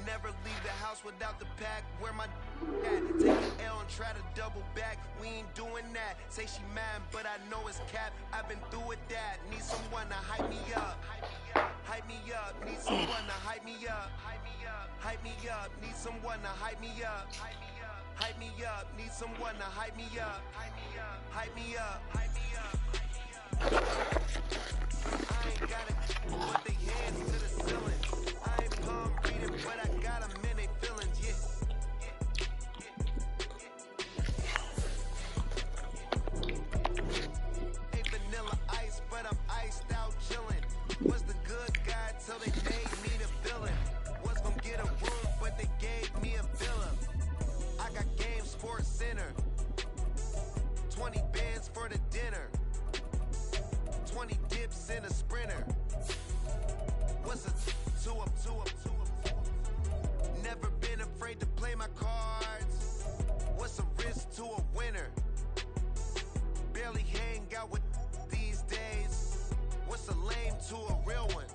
Never leave the house without the pack. Where my at? Take an L and try to double back. We ain't doing that. Say she mad, but I know it's cap. I've been through with that. Need someone to hype me up. Hype me up. Need someone to hype me up. Hype me up. Need someone to hype me up. Hype me up. Need someone to hype me up. Hype me up. Hype me up. I ain't gotta put their hands to the ceiling. I ain't palm reading, but I got them in their feelings, yeah. Ain't vanilla ice, but I'm iced out chillin'. Was the good guy till they made me the villain. Was gonna get a room, but they gave me a villa. I got Game Sports Center. 20 bands for the dinner. 20 dips in a sprinter. What's a two-up? Never been afraid to play my cards. What's a risk to a winner? Barely hang out with these days. What's a lame to a real one?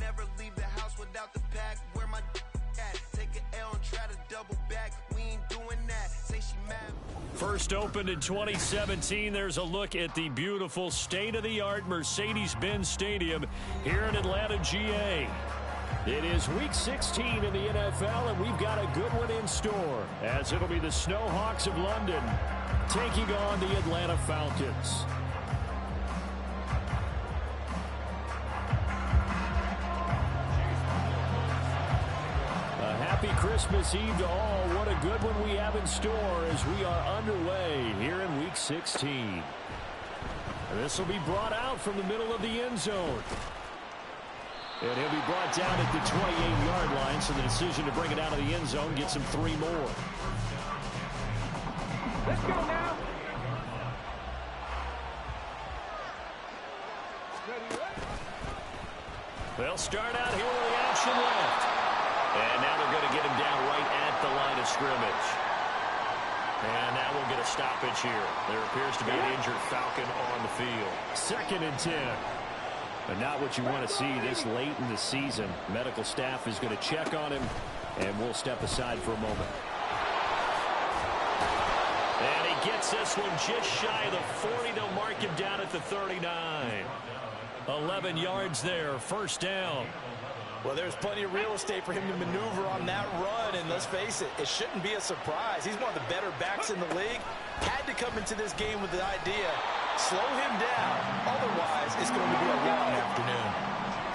Never leave the house without the pack. Where my at? Take an L and try to double back. We ain't doing that. Say she mad. First opened in 2017. There's a look at the beautiful state-of-the-art Mercedes-Benz Stadium here in Atlanta, GA. It is Week 16 in the NFL, and we've got a good one in store, as it'll be the Snowhawks of London taking on the Atlanta Falcons. Happy Christmas Eve to all. What a good one we have in store as we are underway here in Week 16. This will be brought out from the middle of the end zone. And he'll be brought down at the 28-yard line, so the decision to bring it out of the end zone gets him 3 more. Let's go now. They'll start out here with the action left. And now they're going to get him down right at the line of scrimmage. And now we'll get a stoppage here. There appears to be an injured Falcon on the field. 2nd and 10. But not what you want to see this late in the season. Medical staff is going to check on him, and we'll step aside for a moment. And he gets this one just shy of the 40. They'll mark him down at the 39. 11 yards there, 1st down. Well, there's plenty of real estate for him to maneuver on that run, and let's face it, it shouldn't be a surprise. He's one of the better backs in the league. Had to come into this game with the idea, slow him down, otherwise it's going to be a long afternoon.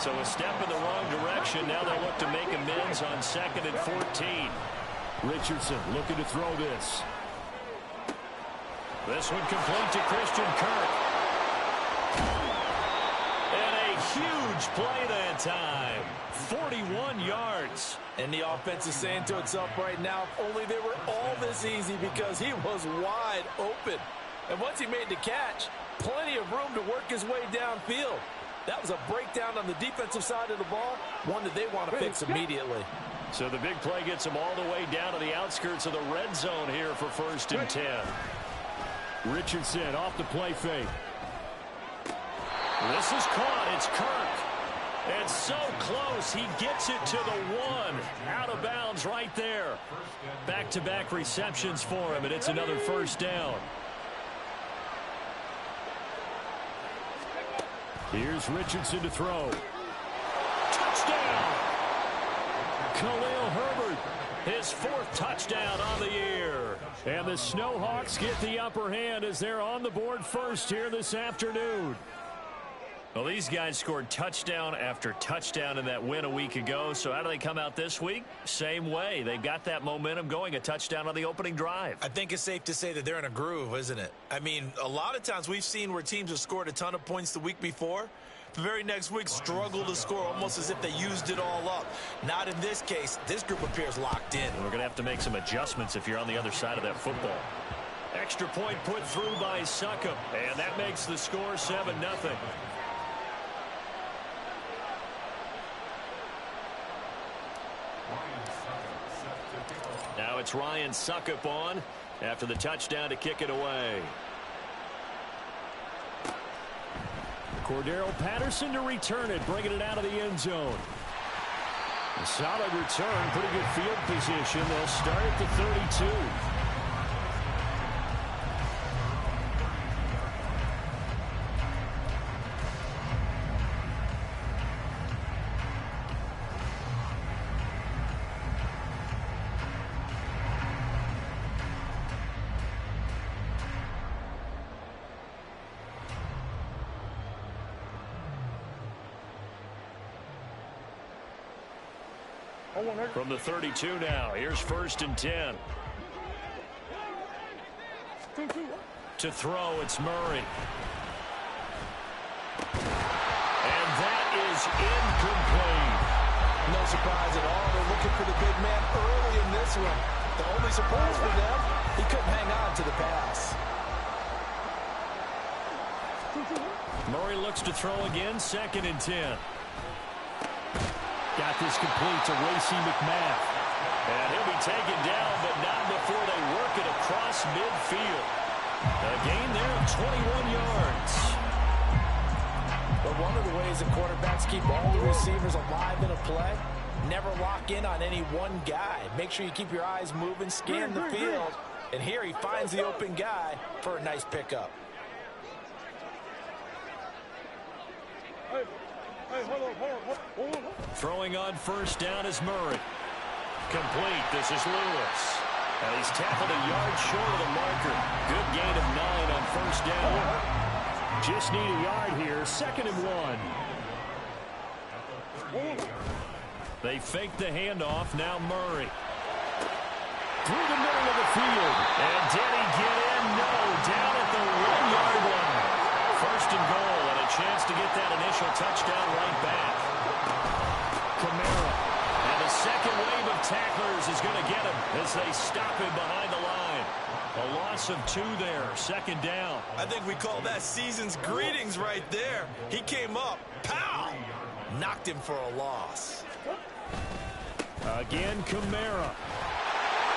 So a step in the wrong direction. Now they look to make amends on 2nd and 14. Richardson looking to throw this. This one complete to Christian Kirk. And a huge play that time. 41 yards. And the offense is saying to itself right now, if only they were all this easy, because he was wide open. And once he made the catch, plenty of room to work his way downfield. That was a breakdown on the defensive side of the ball, one that they want to fix immediately. So the big play gets them all the way down to the outskirts of the red zone here for 1st and 10. Richardson off the play fake. This is caught. It's Kirk. And so close. He gets it to the 1. Out of bounds right there. Back-to-back receptions for him, and it's another 1st down. Here's Richardson to throw. Touchdown! Khalil Herbert, his 4th touchdown on the year. And the Snowhawks get the upper hand as they're on the board first here this afternoon. Well, these guys scored touchdown after touchdown in that win a week ago. So how do they come out this week? Same way. They've got that momentum going, a touchdown on the opening drive. I think it's safe to say that they're in a groove, isn't it? I mean, a lot of times we've seen where teams have scored a ton of points the week before. The very next week struggle to score, almost as if they used it all up. Not in this case. This group appears locked in. And we're going to have to make some adjustments if you're on the other side of that football. Extra point put through by Succop, and that makes the score 7-0. Now it's Ryan Succop on. after the touchdown to kick it away. Cordero Patterson to return it, bringing it out of the end zone. A solid return, pretty good field position. They'll start at the 32. From the 32 now, here's 1st and 10. To throw, it's Murray. And that is incomplete. No surprise at all. They're looking for the big man early in this one. The only surprise for them, he couldn't hang on to the pass. Murray looks to throw again, 2nd and 10. Got this complete to Racey McMath. And he'll be taken down, but not before they work it across midfield. A gain there of 21 yards. But one of the ways that quarterbacks keep all the receivers alive in a play, never lock in on any one guy. Make sure you keep your eyes moving, scan the field. And here he finds the open guy for a nice pickup. Throwing on 1st down is Murray. Complete. This is Lewis. And he's tackled a yard short of the marker. Good gain of 9 on 1st down. Just need a yard here. 2nd and 1. They fake the handoff. Now Murray. Through the middle of the field. And did he get in? No. Down at the 1-yard line. 1st and goal, and a chance to get that initial touchdown right back. Kamara. And the second wave of tacklers is going to get him as they stop him behind the line. A loss of 2 there. 2nd down. I think we call that season's greetings right there. He came up. Pow! Knocked him for a loss. Again, Kamara.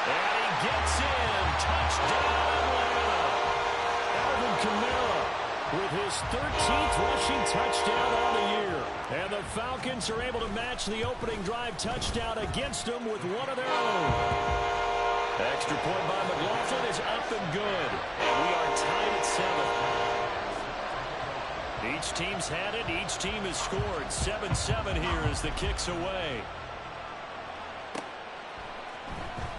And he gets in. Touchdown, Atlanta. Alvin Kamara with his 13th rushing touchdown on the year. And the Falcons are able to match the opening drive touchdown against them with one of their own. Extra point by McLaughlin is up and good. And we are tied at 7. Each team's had it. Each team has scored. 7-7 here as the kick's away.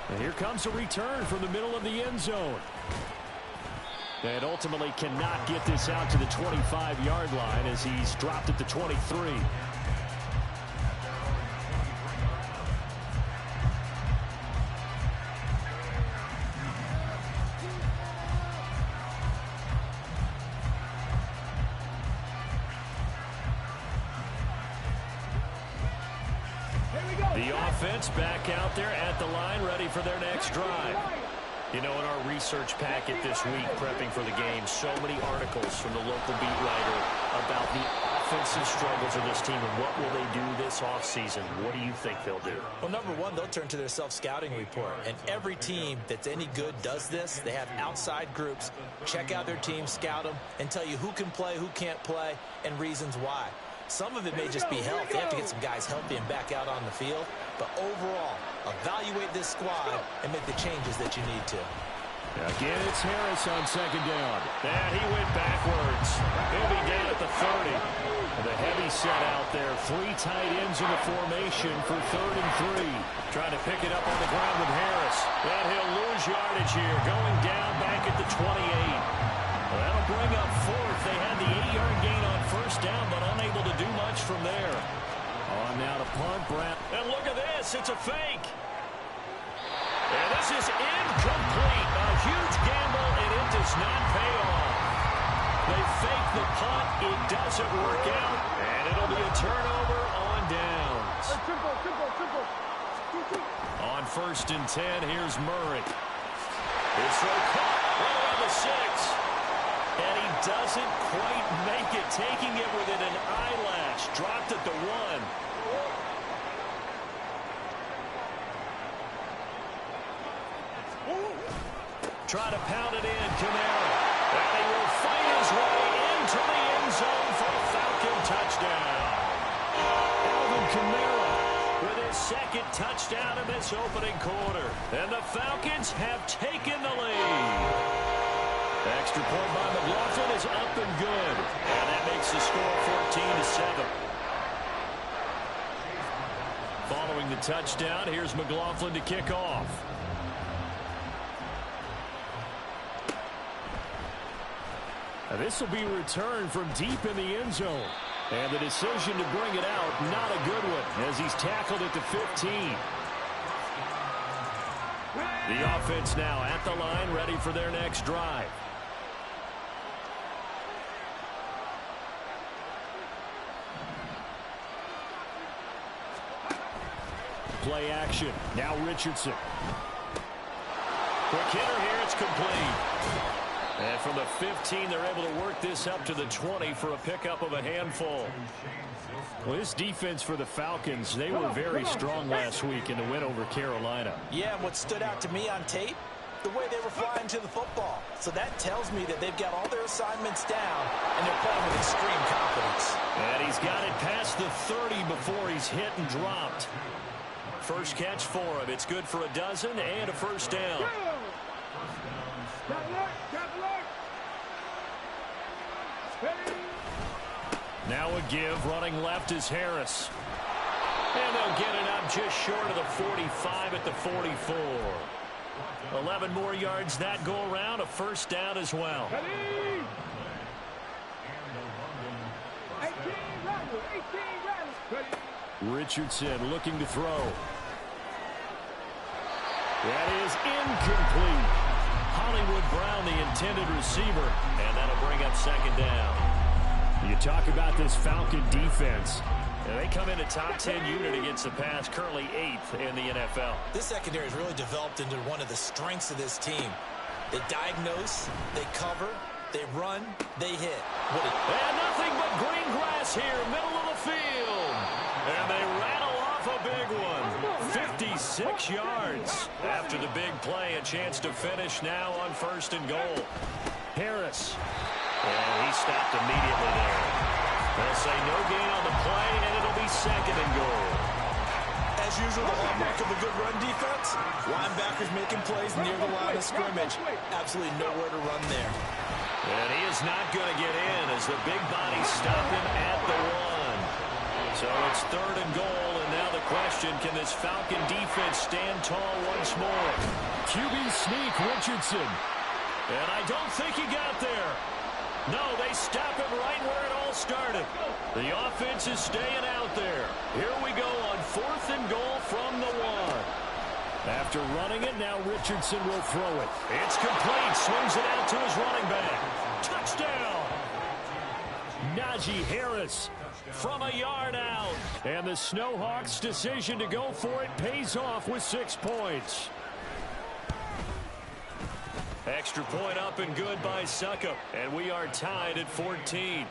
And here comes a return from the middle of the end zone. And ultimately cannot get this out to the 25-yard line as he's dropped at the 23. The offense back out there at the line, ready for their next drive. You know, in our research packet this week, prepping for the game, so many articles from the local beat writer about the offensive struggles of this team and what will they do this offseason. What do you think they'll do? Well, number one, they'll turn to their self-scouting report. And every team that's any good does this. They have outside groups, check out their team, scout them, and tell you who can play, who can't play, and reasons why. Some of it may just be health. They have to get some guys healthy and back out on the field. But overall, evaluate this squad and make the changes that you need to. Again, it's Harris on 2nd down. And he went backwards. He'll be down at the 30. The heavy set out there. 3 tight ends in the formation for 3rd and 3. Trying to pick it up on the ground with Harris. And he'll lose yardage here. Going down back at the 28. Well, that'll bring up 4th. They had the 8-yard gain on 1st down, but unable to do much from there. On now to punt, Brown. And look at this. It's a fake. And this is incomplete. A huge gamble, and it does not pay off. They fake the punt. It doesn't work out. And it'll be a turnover on downs. On 1st and 10, here's Murray. His throw caught right around the 6. And he doesn't quite make it, taking it within an eyelash. Dropped at the 1. Try to pound it in, Kamara. And he will fight his way into the end zone for a Falcon touchdown. Alvin Kamara with his second touchdown in this opening quarter. And the Falcons have taken the lead. Extra point by McLaughlin is up and good. And that makes the score 14-7. Following the touchdown, here's McLaughlin to kick off. Now this will be returned from deep in the end zone. And the decision to bring it out, not a good one, as he's tackled at the 15. The offense now at the line, ready for their next drive. Play action. Now Richardson. Quick hitter here. It's complete. And from the 15, they're able to work this up to the 20 for a pickup of a handful. Well, this defense for the Falcons, they were very strong last week in the win over Carolina. Yeah, and what stood out to me on tape, the way they were flying to the football. So that tells me that they've got all their assignments down, and they're playing with extreme confidence. And he's got it past the 30 before he's hit and dropped. First catch for him. It's good for a dozen and a first down. Now a give. Running left is Harris. And they'll get it up just short of the 45 at the 44. 11 more yards that go around. A first down as well. Richardson looking to throw. That is incomplete. Hollywood Brown, the intended receiver, and that'll bring up second down. You talk about this Falcon defense. And they come in a top 10 unit against the pass, currently 8th in the NFL. This secondary has really developed into one of the strengths of this team. They diagnose, they cover, they run, they hit. And nothing but green grass here, middle of the field. And they rattle off a big one. 56 yards. After the big play, a chance to finish now on first and goal. Harris. And he stopped immediately there. They'll say no gain on the play, and it'll be second and goal. As usual, the hallmark of a good run defense, linebackers making plays near the line of scrimmage. Absolutely nowhere to run there. And he is not going to get in as the big bodies stop him at the 1. So it's third and goal, and now the question, can this Falcon defense stand tall once more? QB sneak, Richardson. And I don't think he got there. No, they stop him right where it all started. The offense is staying out there. Here we go on fourth and goal from the 1. After running it, now Richardson will throw it. It's complete. Swings it out to his running back. Touchdown! Najee Harris from a yard out. And the Snowhawks' decision to go for it pays off with 6 points. Extra point up and good by Succop. And we are tied at 14.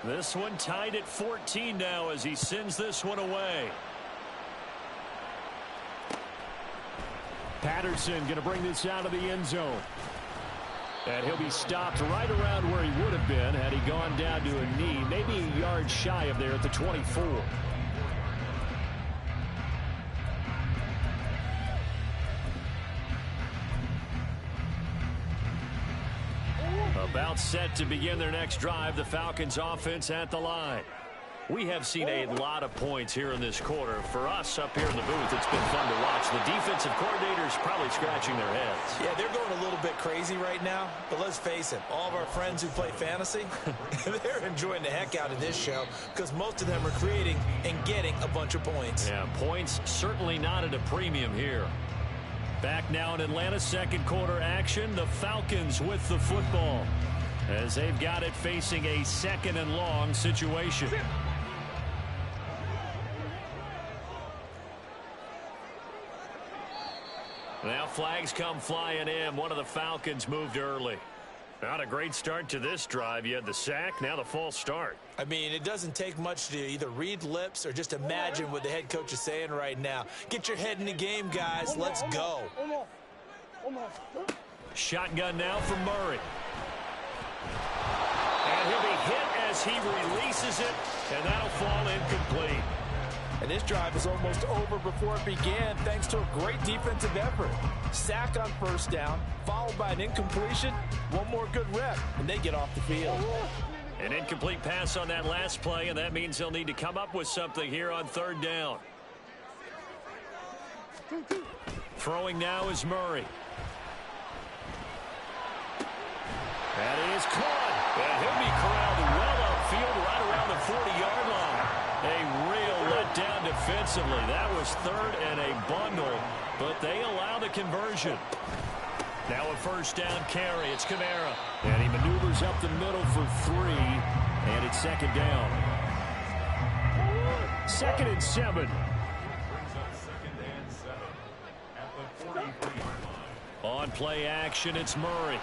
This one tied at 14 now as he sends this one away. Patterson going to bring this out of the end zone. And he'll be stopped right around where he would have been had he gone down to a knee, maybe a yard shy of there at the 24. About set to begin their next drive, the Falcons offense at the line. We have seen a lot of points here in this quarter. For us up here in the booth, it's been fun to watch. The defensive coordinators probably scratching their heads. Yeah, they're going a little bit crazy right now. But let's face it, all of our friends who play fantasy, they're enjoying the heck out of this show because most of them are creating and getting a bunch of points. Yeah, points certainly not at a premium here. Back now in Atlanta's second quarter action, the Falcons with the football as they've got it facing a second and long situation. Now flags come flying in. One of the Falcons moved early. Not a great start to this drive. You had the sack, now the false start. I mean, it doesn't take much to either read lips or just imagine what the head coach is saying right now. Get your head in the game, guys. Let's go. Shotgun now for Murray. And he'll be hit as he releases it, and that'll fall incomplete. And this drive is almost over before it began thanks to a great defensive effort. Sack on first down, followed by an incompletion. One more good rep, and they get off the field. An incomplete pass on that last play, and that means they'll need to come up with something here on third down. Throwing now is Murray. That is caught. And he'll be corralled well upfield right around the 40-yard line. A real letdown defensively. That was third and a bundle, but they allow the conversion. Now a first down carry. It's Kamara. And he maneuvers up the middle for 3, and it's second down. 2nd and 7. On play action, it's Murray.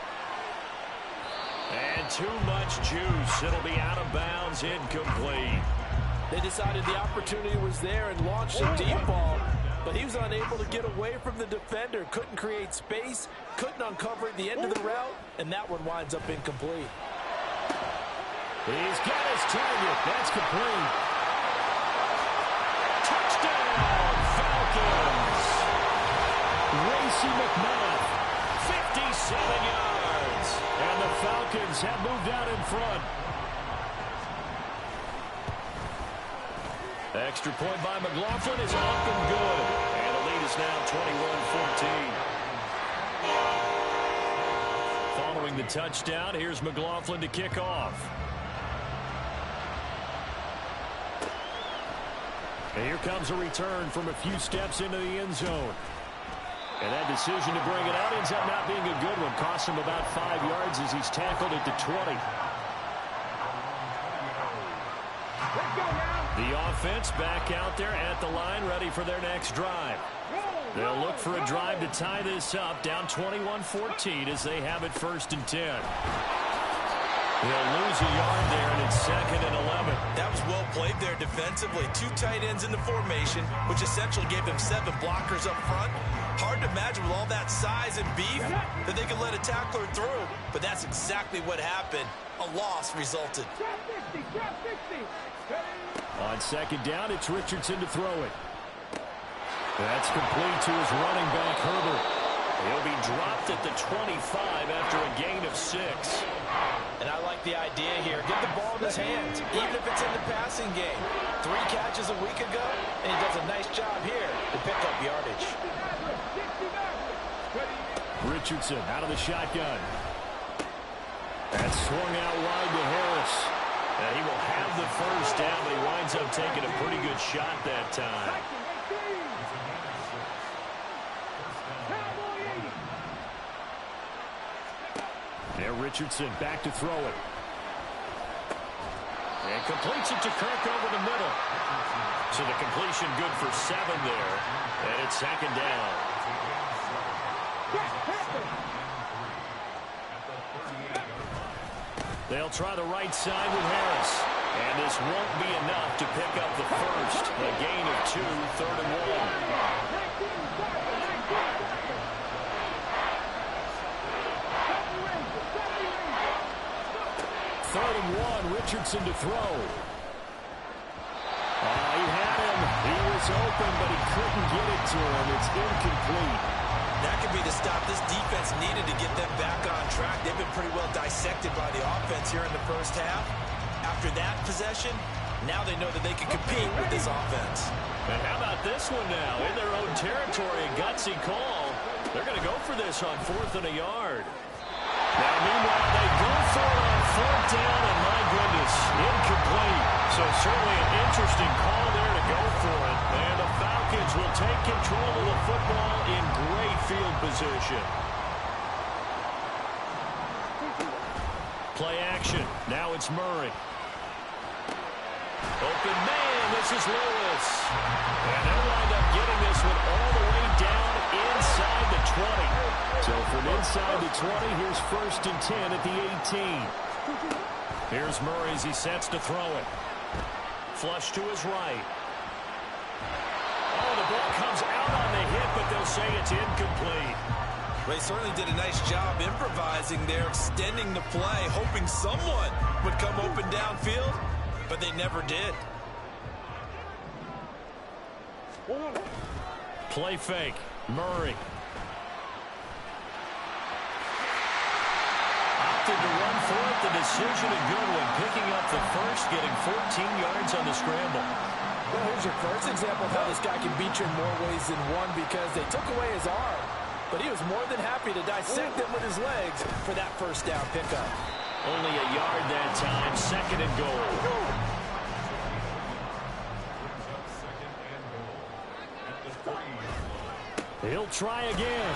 And too much juice. It'll be out of bounds, incomplete. They decided the opportunity was there and launched a deep ball, but he was unable to get away from the defender. Couldn't create space, couldn't uncover the end of the route, and that one winds up incomplete. He's got his target. That's complete. Touchdown, Falcons. Racey McMillan, 57 yards. And the Falcons have moved out in front. Extra point by McLaughlin is up and good. And the lead is now 21-14. Following the touchdown, here's McLaughlin to kick off. And here comes a return from a few steps into the end zone. And that decision to bring it out ends up not being a good one. Costs him about 5 yards as he's tackled at the 20. The offense back out there at the line, ready for their next drive. They'll look for a drive to tie this up, down 21-14 as they have it 1st and 10. They'll lose a yard there, and it's 2nd and 11. That was well played there defensively. 2 tight ends in the formation, which essentially gave them 7 blockers up front. Hard to imagine with all that size and beef that they could let a tackler through, but that's exactly what happened. A loss resulted. On 2nd down, it's Richardson to throw it. That's complete to his running back, Herbert. He'll be dropped at the 25 after a gain of 6. And I like the idea here. Get the ball in his hands, even if it's in the passing game. 3 catches a week ago, and he does a nice job here to pick up yardage. Richardson out of the shotgun. That's swung out wide to Harris. And he will have the first down, but he winds up taking a pretty good shot that time. There, Richardson back to throw it. And completes it to Kirk over the middle. So the completion good for 7 there. And it's 2nd down. They'll try the right side with Harris. And this won't be enough to pick up the first. A gain of 2, 3rd and 1. 3rd and 1, Richardson to throw. He had him. He was open, but he couldn't get it to him. It's incomplete. That could be the stop this defense needed to get them back on track. They've been pretty well dissected by the offense here in the first half. After that possession, now they know that they can compete with this offense. And how about this one now? In their own territory, a gutsy call. They're going to go for this on 4th and a yard. Now, meanwhile, they go for it on 4th down, and my goodness, incomplete. So certainly an interesting call there to go for it. And the Falcons will take control of the football in great field position. Play action. Now it's Murray. Open man. This is Lewis. And they'll wind up getting this one all the way down inside the 20. So from inside the 20, here's 1st and 10 at the 18. Here's Murray as he sets to throw it. Flush to his right. Oh, the ball comes out on the hit, but they'll say it's incomplete. They certainly did a nice job improvising there, extending the play, hoping someone would come open downfield, but they never did. Play fake. Murray. Opted to run for it. The decision a good one. Picking up the first, getting 14 yards on the scramble. Well, here's your first example of how this guy can beat you in more ways than one, because they took away his arm. But he was more than happy to dissect them with his legs for that first down pickup. Only a yard that time. 2nd and goal. He'll try again.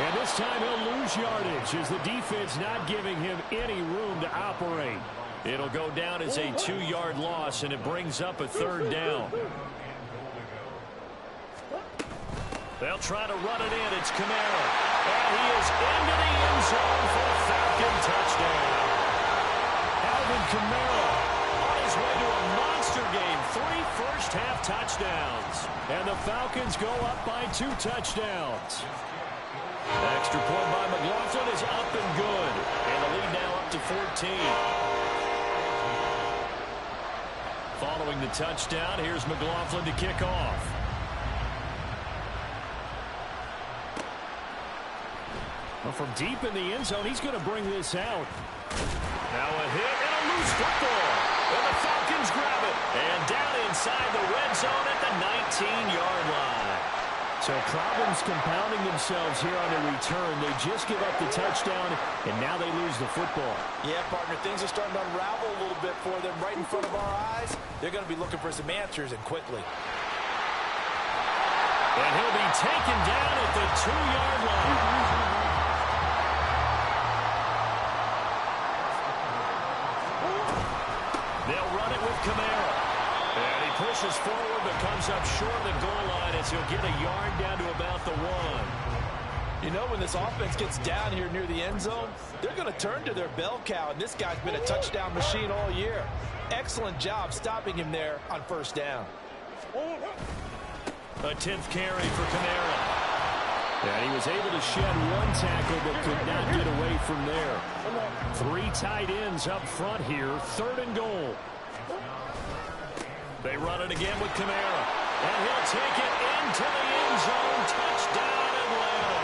And this time he'll lose yardage as the defense not giving him any room to operate. It'll go down as a 2-yard loss, and it brings up a 3rd down. They'll try to run it in. It's Kamara. And he is into the end zone for a Falcon touchdown. Alvin Kamara on his way to a monster game. 3 first-half touchdowns. And the Falcons go up by 2 touchdowns. Extra point by McLaughlin is up and good. And the lead now up to 14. Following the touchdown, here's McLaughlin to kick off. Well, from deep in the end zone, he's going to bring this out. Now a hit and a loose football. And the Falcons grab it. And down inside the red zone at the 19-yard line. So problems compounding themselves here on the return. They just give up the touchdown, and now they lose the football. Yeah, partner, things are starting to unravel a little bit for them right in front of our eyes. They're going to be looking for some answers, and quickly. And he'll be taken down at the 2-yard line. They'll run it with Kamara. And he pushes forward but comes up short of the goal line as he'll get a yard down to about the 1. You know, when this offense gets down here near the end zone, they're going to turn to their bell cow, and this guy's been a touchdown machine all year. Excellent job stopping him there on 1st down. A 10th carry for Kamara. And he was able to shed 1 tackle but could not get away from there. 3 tight ends up front here. 3rd and goal. They run it again with Kamara. And he'll take it into the end zone. Touchdown, Atlanta.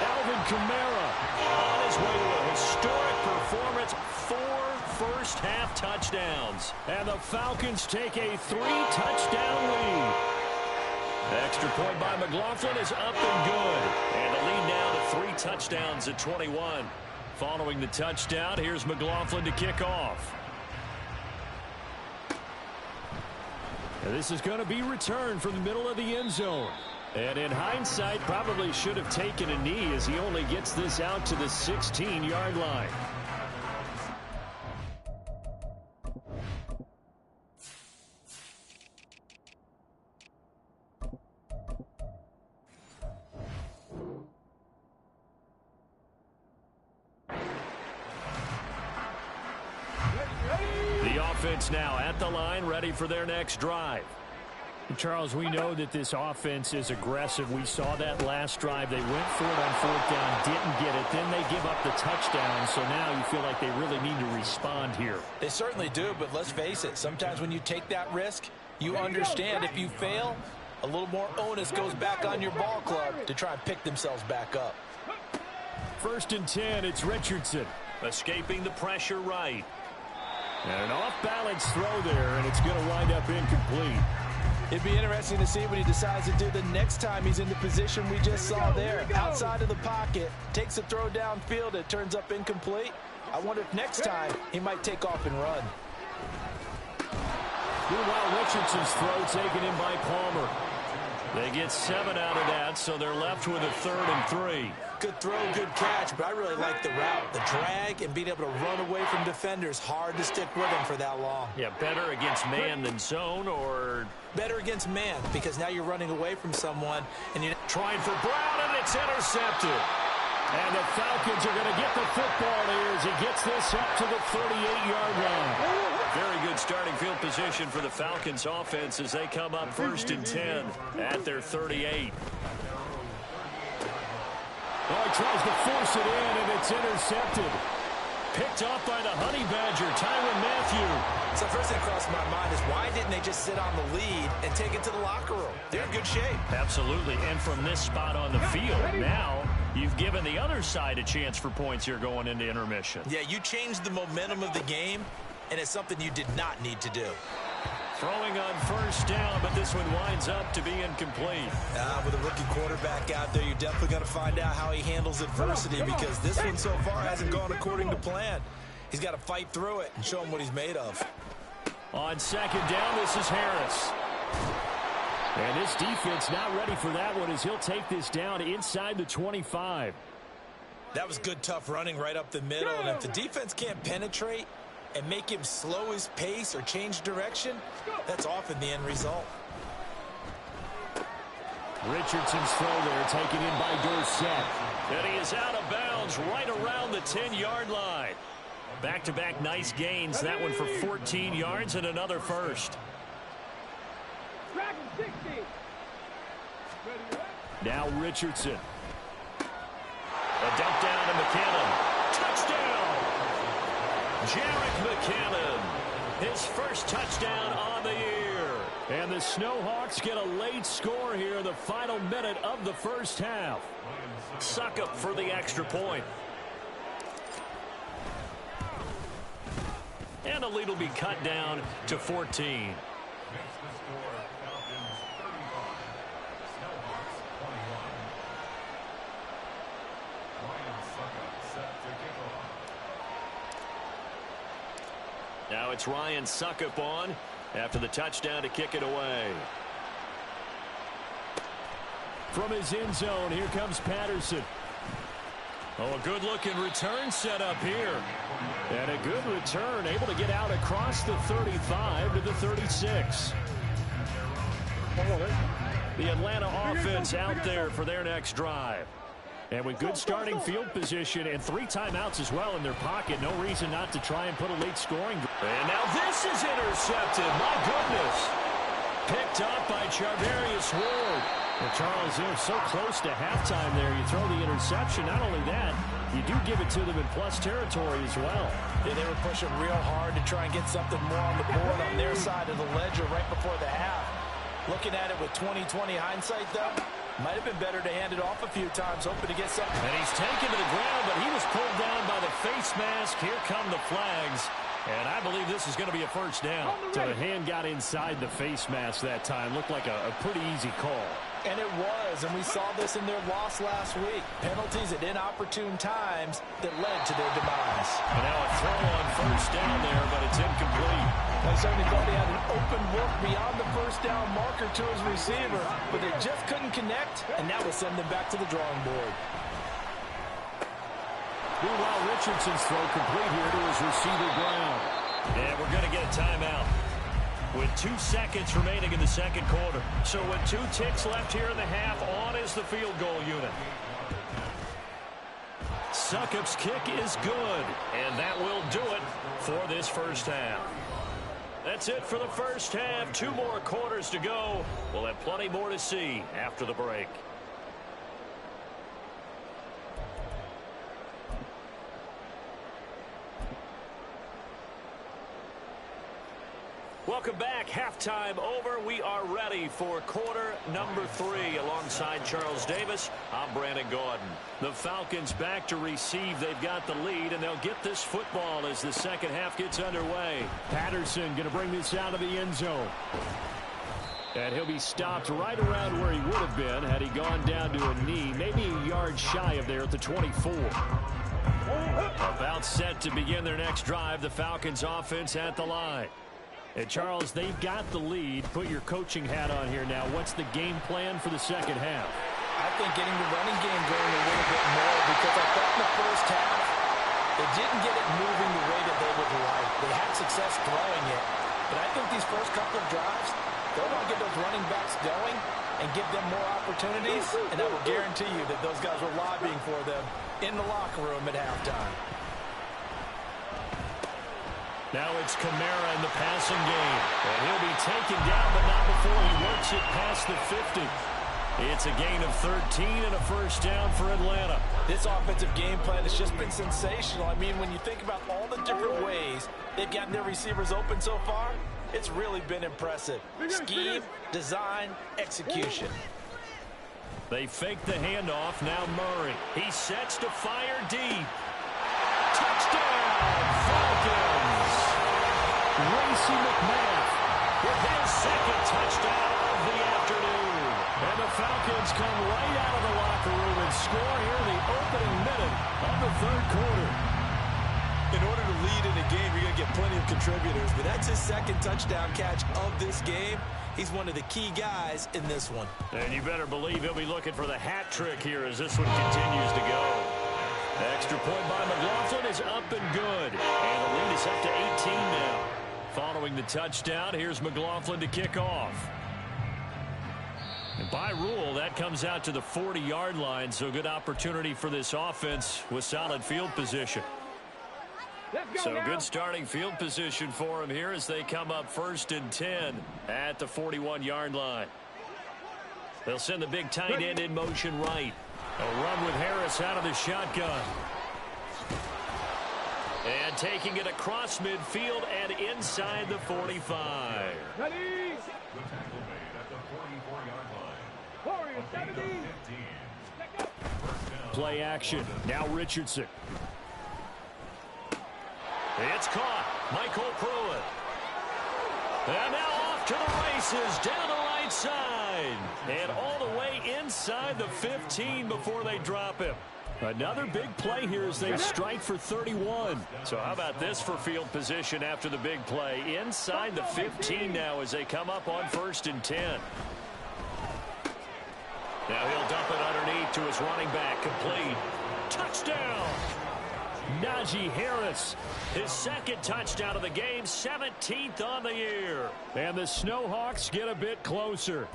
Alvin Kamara on his way to a historic performance. 4 first-half touchdowns. And the Falcons take a 3-touchdown lead. Extra point by McLaughlin is up and good. And the lead now to 3 touchdowns at 21. Following the touchdown, here's McLaughlin to kick off. And this is going to be returned from the middle of the end zone. And in hindsight, probably should have taken a knee as he only gets this out to the 16-yard line. Offense now at the line, ready for their next drive. Charles, we know that this offense is aggressive. We saw that last drive. They went for it on 4th down, didn't get it. Then they give up the touchdown, so now you feel like they really need to respond here. They certainly do, but let's face it. Sometimes when you take that risk, you understand if you fail, a little more onus goes back on your ball club to try and pick themselves back up. 1st and 10, it's Richardson. Escaping the pressure right. And an off-balance throw there, and it's going to wind up incomplete. It'd be interesting to see what he decides to do the next time he's in the position we just saw there. Outside of the pocket, takes a throw downfield, it turns up incomplete. I wonder if next time he might take off and run. Meanwhile, Richardson's throw taken in by Palmer. They get 7 out of that, so they're left with a 3rd and 3. Good throw, good catch, but I really like the route. The drag and being able to run away from defenders. Hard to stick with them for that long. Yeah, better against man than zone, or? Better against man, because now you're running away from someone, and you Trying for Brown, and it's intercepted. And the Falcons are going to get the football here as he gets this up to the 38-yard line. Very good starting field position for the Falcons offense as they come up 1st and 10 at their 38. Oh, he tries to force it in, and it's intercepted. Picked off by the Honey Badger, Tyrann Mathieu. So first thing that crossed my mind is why didn't they just sit on the lead and take it to the locker room? They're in good shape. Absolutely, and from this spot on the field, now you've given the other side a chance for points here going into intermission. Yeah, you changed the momentum of the game, and it's something you did not need to do. Throwing on 1st down, but this one winds up to be incomplete. With a rookie quarterback out there, you're definitely going to find out how he handles adversity because this one so far hasn't gone according to plan. He's got to fight through it and show him what he's made of. On 2nd down, this is Harris. And this defense not ready for that one as he'll take this down inside the 25. That was good, tough running right up the middle. And if the defense can't penetrate and make him slow his pace or change direction, that's often the end result. Richardson's throw there taken in by Dorsett. And he is out of bounds right around the 10-yard line. Back-to-back nice gains. That one for 14 yards and another first. Now Richardson. A dump down to McKinnon. Touchdown! Jerick McKinnon. His first touchdown on the year. And the Snowhawks get a late score here in the final minute of the first half. Succop for the extra point. And the lead will be cut down to 14. Now it's Ryan Succop on after the touchdown to kick it away. From his end zone, here comes Patterson. Oh, a good-looking return set up here. And a good return, able to get out across the 35 to the 36. The Atlanta offense out there for their next drive. And with good starting field position and 3 timeouts as well in their pocket, no reason not to try and put a late scoring. And now this is intercepted. My goodness. Picked up by Charvarius Ward. Well, Charles, they're so close to halftime there. You throw the interception. Not only that, you do give it to them in plus territory as well. Yeah, they were pushing real hard to try and get something more on the board on their side of the ledger right before the half. Looking at it with 20/20 hindsight, though, might have been better to hand it off a few times, hoping to get something. And he's taken to the ground, but he was pulled down by the face mask. Here come the flags. And I believe this is going to be a first down. So the hand got inside the face mask that time. Looked like a pretty easy call. And it was, and we saw this in their loss last week. Penalties at inopportune times that led to their demise. And now a throw on first down there, but it's incomplete. I certainly thought he had an open look beyond the first down marker to his receiver, but they just couldn't connect, and that will send them back to the drawing board. Meanwhile, Richardson's throw complete here to his receiver Brown. And we're going to get a timeout with 2 seconds remaining in the second quarter. So with 2 ticks left here in the half, on is the field goal unit. Succop's kick is good, and that will do it for this first half. That's it for the first half. 2 more quarters to go. We'll have plenty more to see after the break. Welcome back. Halftime over. We are ready for quarter number 3 alongside Charles Davis. I'm Brandon Gaudin. The Falcons back to receive. They've got the lead, and they'll get this football as the second half gets underway. Patterson going to bring this out of the end zone. And he'll be stopped right around where he would have been had he gone down to a knee, maybe a yard shy of there at the 24. About set to begin their next drive. The Falcons offense at the line. And, Charles, they've got the lead. Put your coaching hat on here now. What's the game plan for the second half? I think getting the running game going a little bit more because I thought in the first half they didn't get it moving the way that they would like. They had success throwing it. But I think these first couple of drives, they want to get those running backs going, and give them more opportunities, and I will guarantee you that those guys were lobbying for them in the locker room at halftime. Now it's Kamara in the passing game. And he'll be taken down, but not before he works it past the 50. It's a gain of 13 and a first down for Atlanta. This offensive game plan has just been sensational. I mean, when you think about all the different ways they've gotten their receivers open so far, it's really been impressive. Scheme, design, execution. They fake the handoff. Now Murray. He sets to fire deep. Touchdown, Falcons! Racey McMath with his second touchdown of the afternoon. And the Falcons come right out of the locker room and score here in the opening minute of the third quarter. In order to lead in a game, you're going to get plenty of contributors, but that's his second touchdown catch of this game. He's one of the key guys in this one. And you better believe he'll be looking for the hat trick here as this one continues to go. Extra point by McLaughlin is up and good. And the lead is up to 18 now. Following the touchdown, here's McLaughlin to kick off. And by rule, that comes out to the 40-yard line, so good opportunity for this offense with solid field position. So good starting field position for him here as they come up 1st and 10 at the 41-yard line. They'll send the big tight end in motion right. A run with Harris out of the shotgun. And taking it across midfield and inside the 45. Play action. Now Richardson. It's caught. Michael Pruitt. And now off to the races down the right side. And all the way inside the 15 before they drop him. Another big play here as they strike for 31. So how about this for field position after the big play? Inside the 15 now as they come up on 1st and 10. Now he'll dump it underneath to his running back. Complete. Touchdown! Najee Harris, his second touchdown of the game, 17th on the year. And the Snowhawks get a bit closer.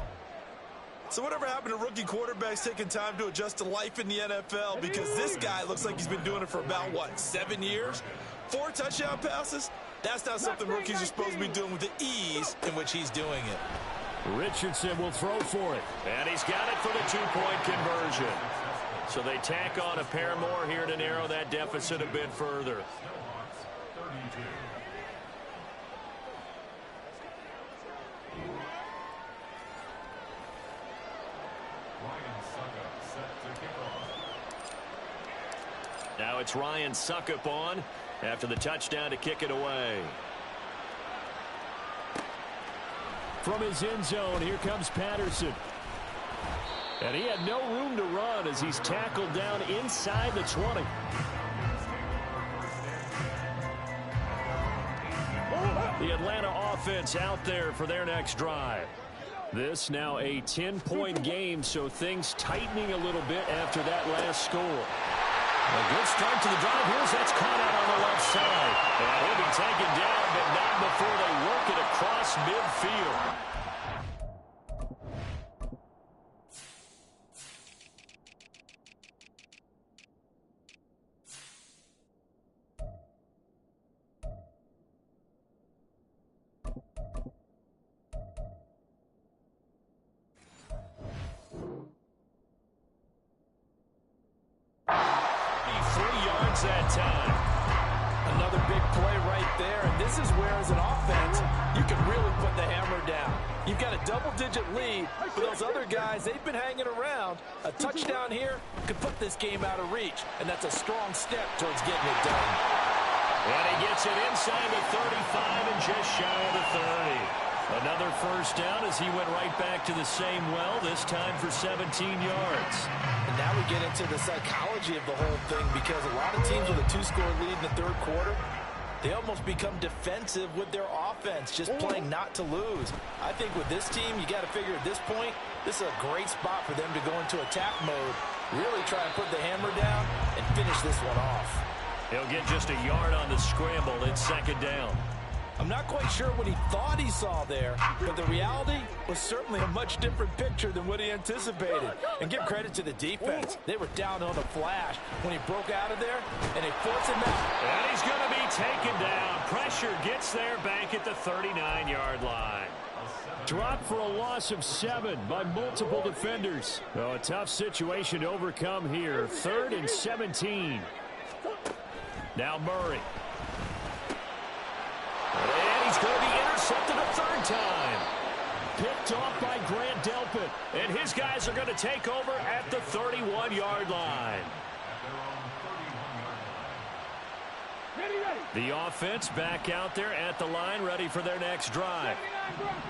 So whatever happened to rookie quarterbacks taking time to adjust to life in the NFL? Because this guy looks like he's been doing it for about, 7 years? 4 touchdown passes? That's not something rookies are supposed to be doing with the ease in which he's doing it. Richardson will throw for it. And he's got it for the 2-point conversion. So they tack on a pair more here to narrow that deficit a bit further. Now it's Ryan Suckup on after the touchdown to kick it away. From his end zone, here comes Patterson. And he had no room to run as he's tackled down inside the 20. The Atlanta offense out there for their next drive. This now a 10-point game, so things tightening a little bit after that last score. A good start to the drive. Here's that's caught out on the left side. And he'll be taken down, but not before they work it across midfield. That time. Another big play right there, and this is where, as an offense, you can really put the hammer down. You've got a double-digit lead, but those other guys, they've been hanging around. A touchdown here could put this game out of reach, and that's a strong step towards getting it done. And he gets it inside the 35 and just shy of the 30. Another first down as he went right back to the same well, this time for 17 yards. And now we get into the psychology of the whole thing, because a lot of teams with a 2-score lead in the third quarter, they almost become defensive with their offense, just playing not to lose. I think with this team, you got to figure at this point, this is a great spot for them to go into attack mode, really try and put the hammer down and finish this one off. He'll get just a yard on the scramble. It's second down. I'm not quite sure what he thought he saw there, but the reality was certainly a much different picture than what he anticipated. And give credit to the defense. They were down on a flash when he broke out of there, and they forced him out. And he's going to be taken down. Pressure gets there back at the 39-yard line. Dropped for a loss of 7 by multiple defenders. Oh, a tough situation to overcome here. 3rd and 17. Now Murray. And he's going to be intercepted a 3rd time. Picked off by Grant Delpit. And his guys are going to take over at the 31-yard line. The offense back out there at the line, ready for their next drive.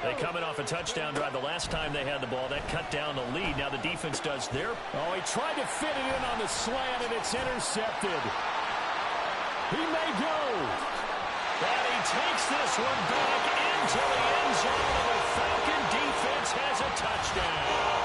They coming off a touchdown drive the last time they had the ball. That cut down the lead. Now the defense does their... Oh, he tried to fit it in on the slant, and it's intercepted. He may go. And he takes this one back into the end zone, and the Falcon defense has a touchdown.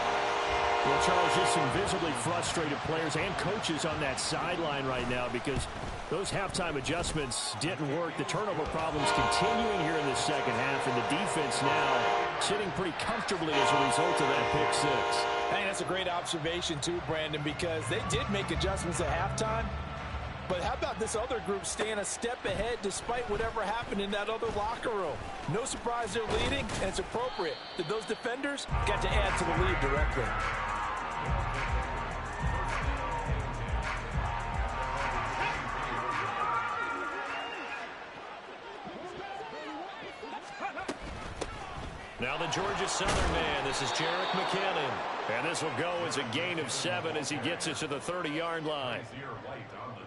Well, Charles, just some visibly frustrated players and coaches on that sideline right now because those halftime adjustments didn't work. The turnover problems continuing here in the second half, and the defense now sitting pretty comfortably as a result of that pick six. Hey, that's a great observation too, Brandon, because they did make adjustments at halftime. But how about this other group staying a step ahead despite whatever happened in that other locker room? No surprise they're leading, and it's appropriate that those defenders got to add to the lead directly. Now the Georgia Southern man. This is Jerick McKinnon. And this will go as a gain of 7 as he gets it to the 30-yard line.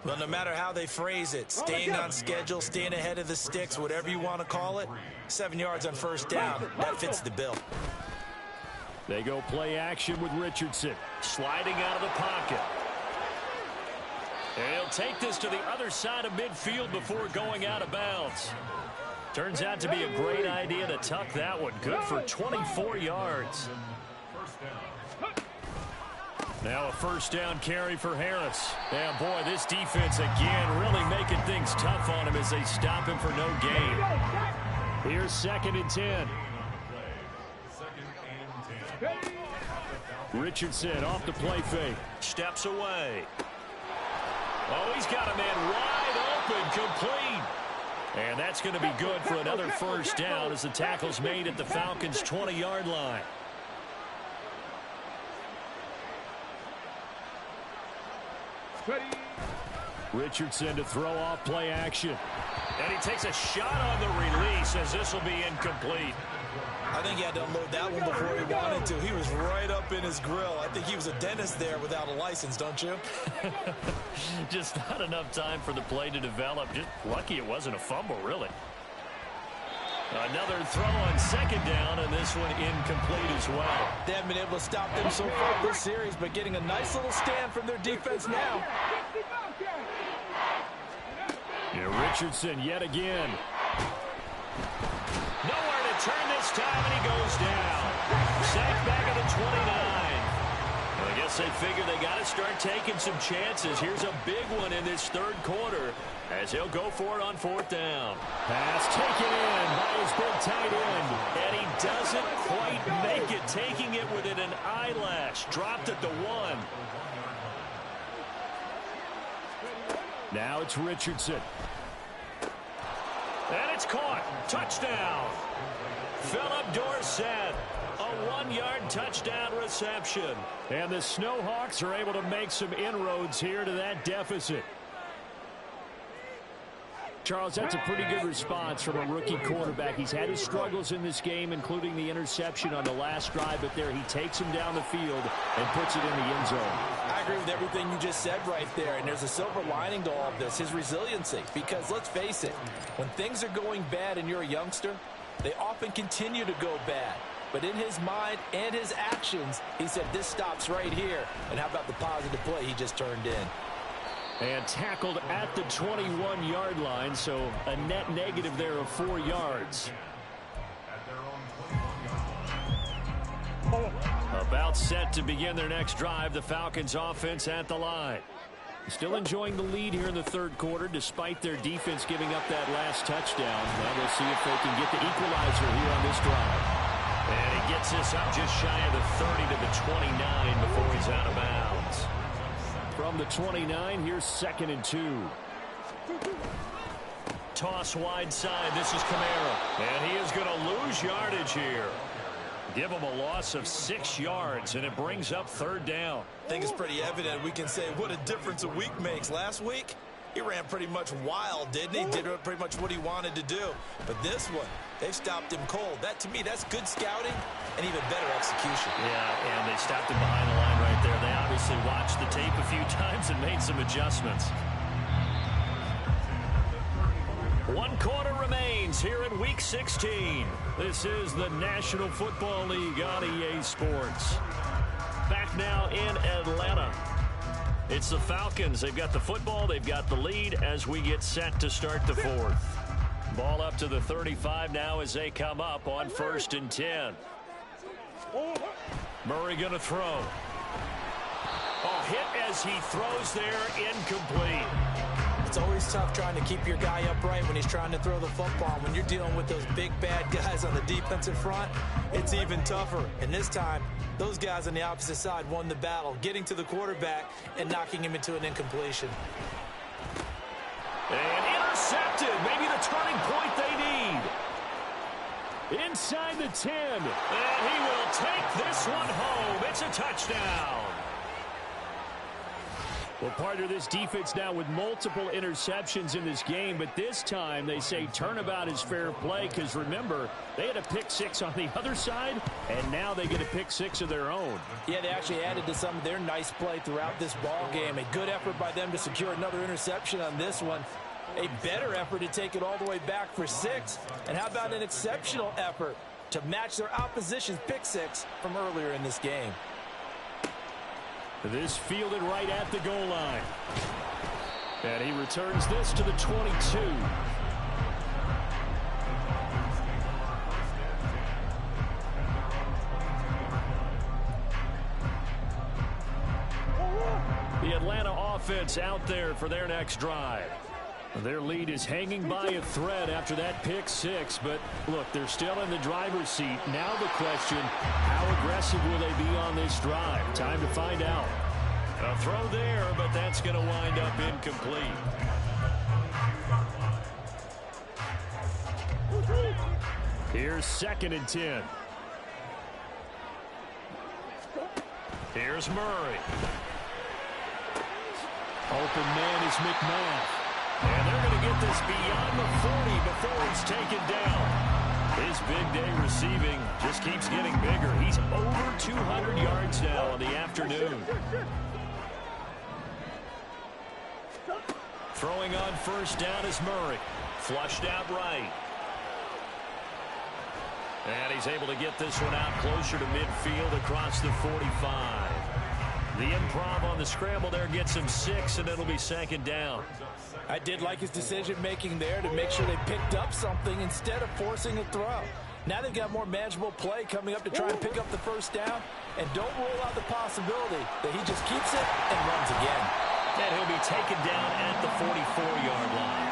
Well, no matter how they phrase it, staying on schedule, staying ahead of the sticks, whatever you want to call it, 7 yards on first down, that fits the bill. They go play action with Richardson. Sliding out of the pocket. And he'll take this to the other side of midfield before going out of bounds. Turns out to be a great idea to tuck that one. Good for 24 yards. Now a first down carry for Harris. And boy, this defense again really making things tough on him as they stop him for no gain. Here's 2nd and 10. Richardson off the play fake. Steps away. Oh, he's got a man wide open, complete. And that's going to be good for another first down as the tackle's made at the Falcons' 20-yard line. Richardson to throw off play action. And he takes a shot on the release as this will be incomplete. I think he had to unload that one before he wanted to. He was right up in his grill. I think he was a dentist there without a license, don't you? Just not enough time for the play to develop. Just lucky it wasn't a fumble, really. Another throw on 2nd down, and this one incomplete as well. They haven't been able to stop them so far this series, but getting a nice little stand from their defense now. Yeah, Richardson yet again. Nowhere to turn this time, and he goes down. Sacked back at the 29. Well, I guess they figure they got to start taking some chances. Here's a big one in this 3rd quarter as he'll go for it on 4th down. Pass taken in by his big tight end. And he doesn't quite make it, taking it within an eyelash. Dropped at the 1. Now it's Richardson. And it's caught. Touchdown. Philip Dorsett. A 1-yard touchdown reception. And the Snowhawks are able to make some inroads here to that deficit. Charles, that's a pretty good response from a rookie quarterback. He's had his struggles in this game, including the interception on the last drive, but there he takes him down the field and puts it in the end zone. I agree with everything you just said right there, and there's a silver lining to all of this, his resiliency. Because let's face it, when things are going bad and you're a youngster, they often continue to go bad. But in his mind and his actions, he said this stops right here. And how about the positive play he just turned in? And tackled at the 21-yard line, so a net negative there of 4 yards. About set to begin their next drive, the Falcons offense at the line. Still enjoying the lead here in the third quarter, despite their defense giving up that last touchdown. Now we'll see if they can get the equalizer here on this drive. And he gets this up just shy of the 30 to the 29 before he's out of bounds. From the 29, here's 2nd and 2. Toss wide side. This is Kamara. And he is going to lose yardage here. Give him a loss of 6 yards, and it brings up 3rd down. I think it's pretty evident. We can say what a difference a week makes. Last week, he ran pretty much wild, didn't he? Did pretty much what he wanted to do. But this one, they've stopped him cold. That, to me, that's good scouting and even better execution. Yeah, and they stopped him behind the line right there. They obviously watched the tape a few times and made some adjustments. 1 quarter remains here in Week 16. This is the National Football League on EA Sports. Back now in Atlanta. It's the Falcons. They've got the football. They've got the lead as we get set to start the 4th. Ball up to the 35 now as they come up on 1st and 10. Murray going to throw. Oh, hit as he throws there, incomplete. It's always tough trying to keep your guy upright when he's trying to throw the football. When you're dealing with those big, bad guys on the defensive front, it's even tougher. And this time, those guys on the opposite side won the battle, getting to the quarterback and knocking him into an incompletion. And intercepted. Maybe the turning point they need. Inside the 10. And he will take this one home. It's a touchdown. Well, partner, this defense now with multiple interceptions in this game, but this time they say turnabout is fair play because, remember, they had a pick 6 on the other side, and now they get a pick 6 of their own. Yeah, they actually added to some of their nice play throughout this ball game. A good effort by them to secure another interception on this one. A better effort to take it all the way back for 6. And how about an exceptional effort to match their opposition's pick 6 from earlier in this game? This fielded right at the goal line. And he returns this to the 22. The Atlanta offense out there for their next drive. Their lead is hanging by a thread after that pick 6, but look, they're still in the driver's seat. Now the question, how aggressive will they be on this drive? Time to find out. A throw there, but that's going to wind up incomplete. Here's 2nd and 10. Here's Murray. Open man is McMath. And they're going to get this beyond the 40 before he's taken down. His big day receiving just keeps getting bigger. He's over 200 yards now on the afternoon. Throwing on 1st down is Murray. Flushed out right. And he's able to get this one out closer to midfield across the 45. The improv on the scramble there gets him 6, and it'll be 2nd down. I did like his decision-making there to make sure they picked up something instead of forcing a throw. Now they've got more manageable play coming up to try and pick up the 1st down, and don't rule out the possibility that he just keeps it and runs again. And he'll be taken down at the 44-yard line.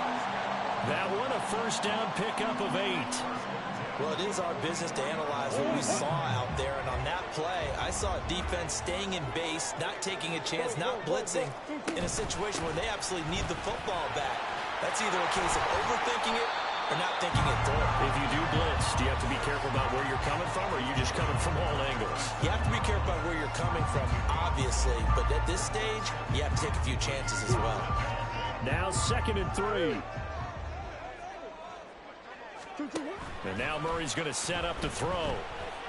That one, a 1st down pickup of 8. Well, it is our business to analyze what we saw out there, and on that play, I saw a defense staying in base, not taking a chance, not blitzing in a situation where they absolutely need the football back. That's either a case of overthinking it or not thinking it through. If you do blitz, do you have to be careful about where you're coming from, or are you just coming from all angles? You have to be careful about where you're coming from, obviously, but at this stage, you have to take a few chances as well. Now 2nd and 3. And now Murray's going to set up to throw.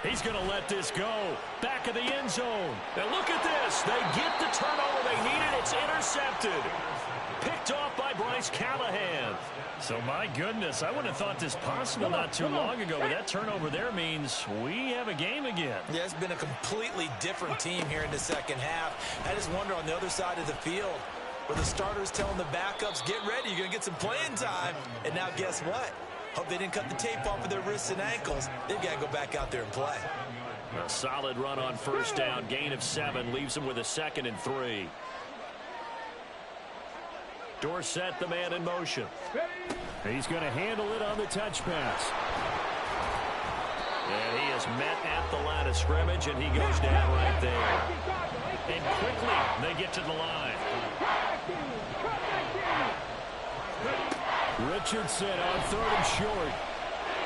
He's going to let this go. Back of the end zone. Now look at this. They get the turnover they needed. It's intercepted. Picked off by Bryce Callahan. So, my goodness, I wouldn't have thought this possible not too long ago. But that turnover there means we have a game again. Yeah, it's been a completely different team here in the 2nd half. I just wonder on the other side of the field, where the starters telling the backups, get ready, you're going to get some playing time. And now guess what? Hope they didn't cut the tape off of their wrists and ankles. They've got to go back out there and play. A solid run on 1st down. Gain of 7 leaves them with a 2nd and 3. Dorsett, the man in motion. He's going to handle it on the touch pass. And he is met at the line of scrimmage, and he goes down right there. And quickly, they get to the line. Richardson on 3rd and short.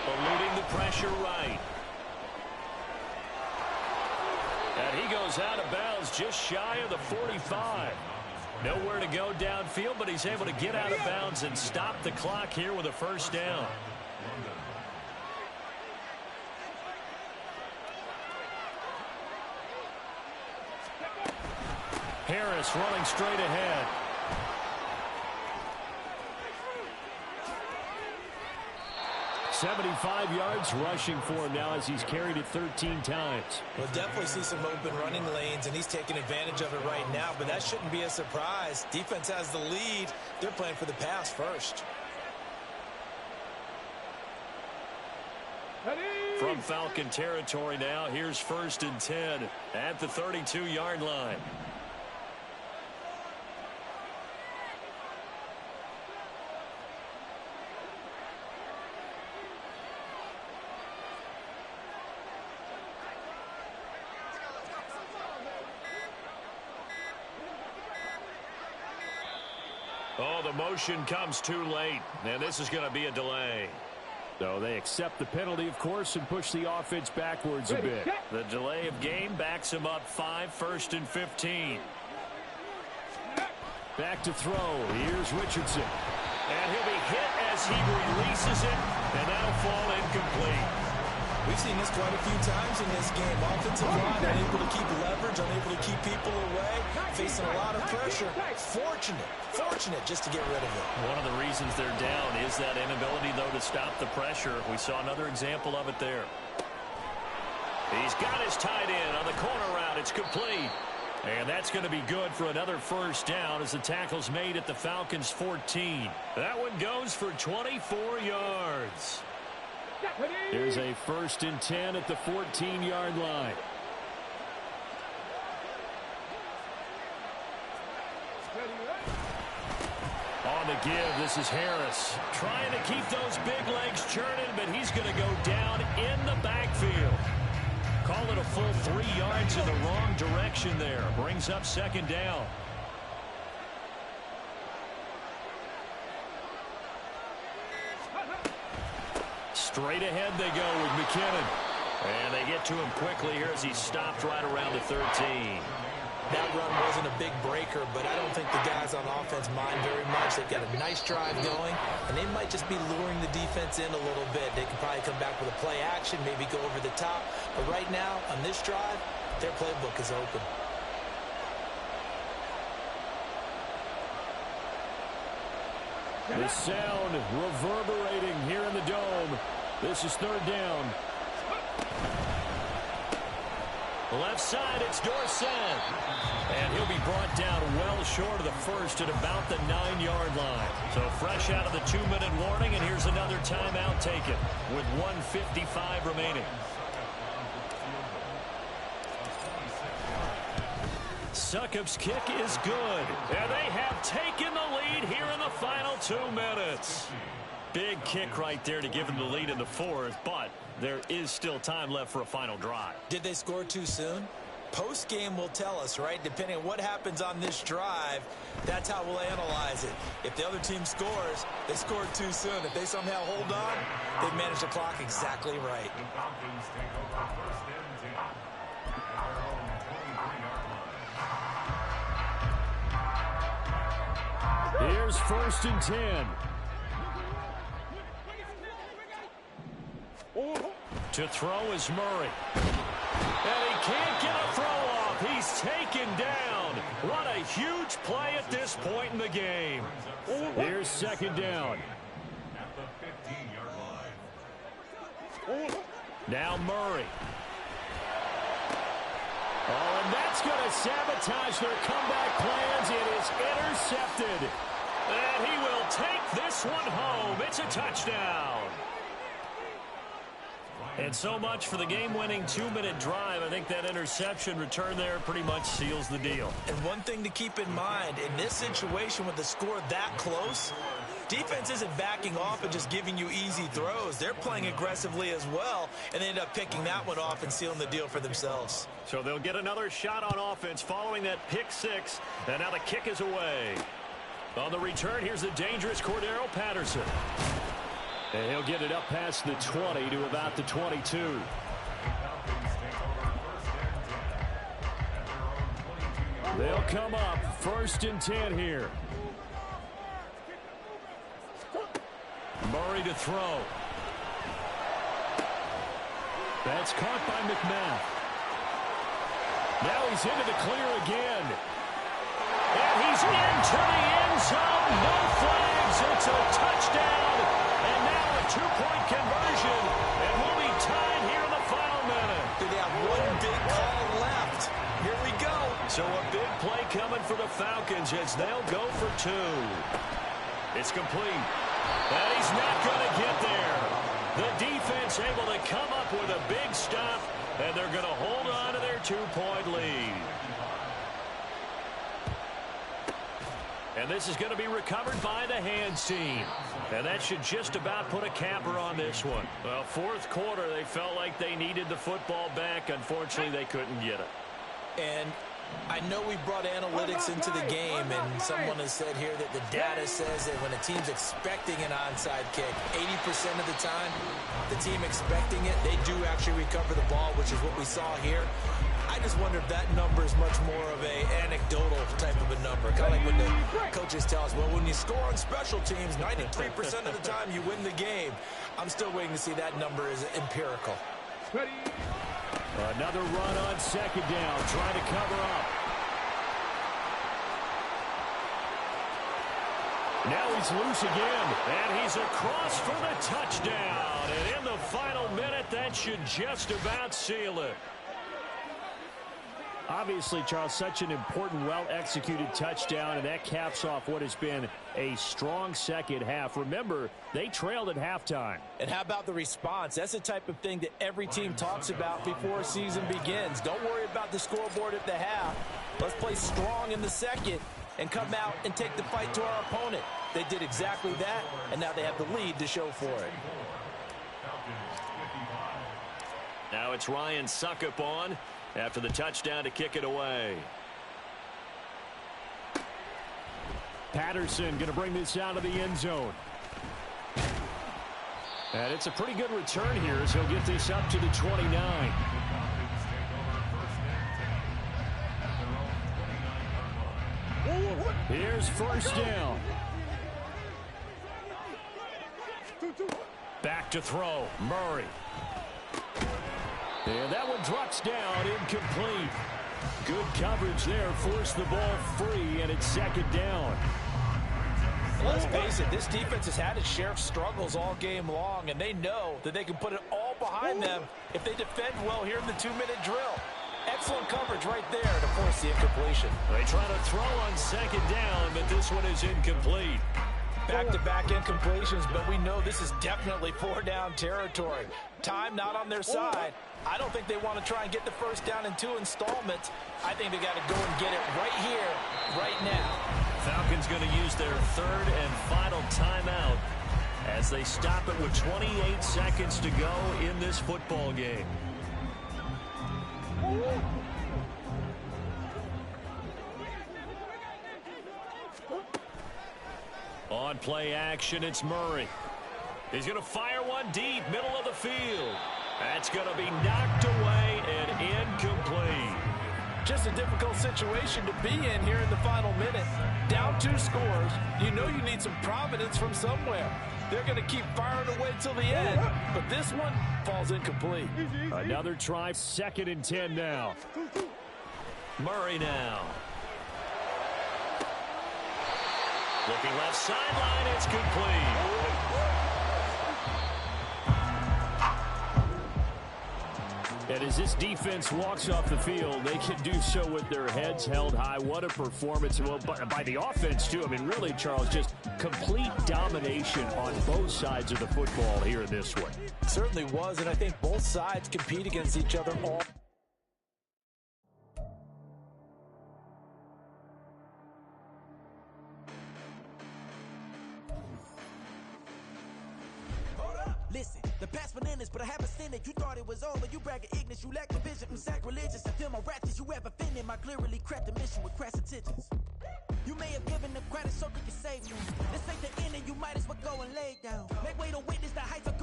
Eluding the pressure right. And he goes out of bounds just shy of the 45. Nowhere to go downfield, but he's able to get out of bounds and stop the clock here with a first down. Harris running straight ahead. "75 yards rushing for him now as he's carried it 13 times. We'll definitely see some open running lanes, and he's taking advantage of it right now, but that shouldn't be a surprise. Defense has the lead. They're playing for the pass first. From Falcon territory now, here's 1st and 10 at the 32-yard line. Oh, the motion comes too late, and this is going to be a delay. So they accept the penalty, of course, and push the offense backwards a bit. The delay of game backs him up 5, 1st and 15. Back to throw. Here's Richardson. And he'll be hit as he releases it, and that'll fall incomplete. We've seen this quite a few times in this game. Offensive line unable to keep leverage, unable to keep people away, facing a lot of pressure. Fortunate just to get rid of it. One of the reasons they're down is that inability, though, to stop the pressure. We saw another example of it there. He's got his tight end on the corner route. It's complete. And that's going to be good for another first down as the tackle's made at the Falcons' 14. That one goes for 24 yards. Here's a 1st and 10 at the 14-yard line. On the give, this is Harris. Trying to keep those big legs churning, but he's going to go down in the backfield. Call it a full 3 yards in the wrong direction there. Brings up 2nd down. Straight ahead they go with McKinnon. And they get to him quickly here as he stopped right around the 13. That run wasn't a big breaker, but I don't think the guys on offense mind very much. They've got a nice drive going, and they might just be luring the defense in a little bit. They can probably come back with a play action, maybe go over the top. But right now, on this drive, their playbook is open. The sound reverberating here in the dome. This is 3rd down. Left side, it's Dorsett. And he'll be brought down well short of the first at about the 9-yard line. So fresh out of the 2-minute warning, and here's another timeout taken with 1:55 remaining. Succop's kick is good. And they have taken the lead here in the final 2 minutes. Big kick right there to give them the lead in the 4th, but there is still time left for a final drive. Did they score too soon? Post-game will tell us, right? Depending on what happens on this drive, that's how we'll analyze it. If the other team scores, they scored too soon. If they somehow hold on, they've managed the clock exactly right. Here's 1st and 10. To throw is Murray. And he can't get a throw off. He's taken down. What a huge play at this point in the game. Here's 2nd down. Now Murray. Oh, and that's going to sabotage their comeback plans. It is intercepted. And he will take this one home. It's a touchdown. And so much for the game-winning 2-minute drive. I think that interception return there pretty much seals the deal. And one thing to keep in mind, in this situation with the score that close, defense isn't backing off and just giving you easy throws. They're playing aggressively as well, and they end up picking that one off and sealing the deal for themselves. So they'll get another shot on offense following that pick six, and now the kick is away. On the return, here's the dangerous Cordero Patterson. And he'll get it up past the 20 to about the 22. They'll come up 1st and 10 here. Murray to throw. That's caught by McMath. Now he's into the clear again. And he's into the end zone. No flags. It's a touchdown. And now a 2-point conversion. And we'll be tied here in the final minute. They have one big call left. Here we go. So a big play coming for the Falcons as they'll go for 2. It's complete. And he's not going to get there. The defense able to come up with a big stop, and they're going to hold on to their 2-point lead. And this is going to be recovered by the hands team. And that should just about put a capper on this one. Well, 4th quarter, they felt like they needed the football back. Unfortunately, they couldn't get it. And I know we brought analytics into the game, and someone has said here that the data says that when a team's expecting an onside kick, 80% of the time, the team expecting it, they do actually recover the ball, which is what we saw here. I just wonder if that number is much more of a anecdotal type of a number. Kind of like when the coaches tell us, well, when you score on special teams, 93% of the time you win the game. I'm still waiting to see that number is empirical. Another run on 2nd down, trying to cover up. Now he's loose again, and he's across for the touchdown. And in the final minute, that should just about seal it. Obviously, Charles, such an important, well-executed touchdown, and that caps off what has been a strong second half. Remember, they trailed at halftime. And how about the response? That's the type of thing that every team talks about before a season begins. Don't worry about the scoreboard at the half. Let's play strong in the second and come out and take the fight to our opponent. They did exactly that, and now they have the lead to show for it. Now it's Ryan Suckup on after the touchdown to kick it away. Patterson going to bring this out of the end zone. And it's a pretty good return here as he'll get this up to the 29. Here's 1st down. Back to throw. Murray. And that one drops down, incomplete. Good coverage there, forced the ball free, and it's 2nd down. Let's face it, this defense has had its share of struggles all game long, and they know that they can put it all behind them if they defend well here in the 2-minute drill. Excellent coverage right there to force the incompletion. They try to throw on 2nd down, but this one is incomplete. Back-to-back incompletions, but we know this is definitely 4-down territory. Time not on their side. I don't think they want to try and get the 1st down in 2 installments. I think they got to go and get it right here, right now. Falcons going to use their 3rd and final timeout as they stop it with 28 seconds to go in this football game. On play action, it's Murray. He's going to fire one deep, middle of the field. That's going to be knocked away and incomplete. Just a difficult situation to be in here in the final minute. Down 2 scores. You know you need some providence from somewhere. They're going to keep firing away till the end. But this one falls incomplete. Another try, 2nd and 10 now. Murray now. Looking left sideline, it's complete. And as this defense walks off the field, they can do so with their heads held high. What a performance. Well, by the offense, too. I mean, really, Charles, just complete domination on both sides of the football here in this one. Certainly was, and I think both sides compete against each other all. Listen, the past bananas, but I haven't seen it. You thought it was over. You bragging ignorance. You lack the vision. I'm sacrilegious. I feel my ratchets. You ever offended? My clearly cracked the mission with crass intentions. You may have given the credit so they can save me. This ain't the end, and you might as well go and lay down. Make way to witness the heights of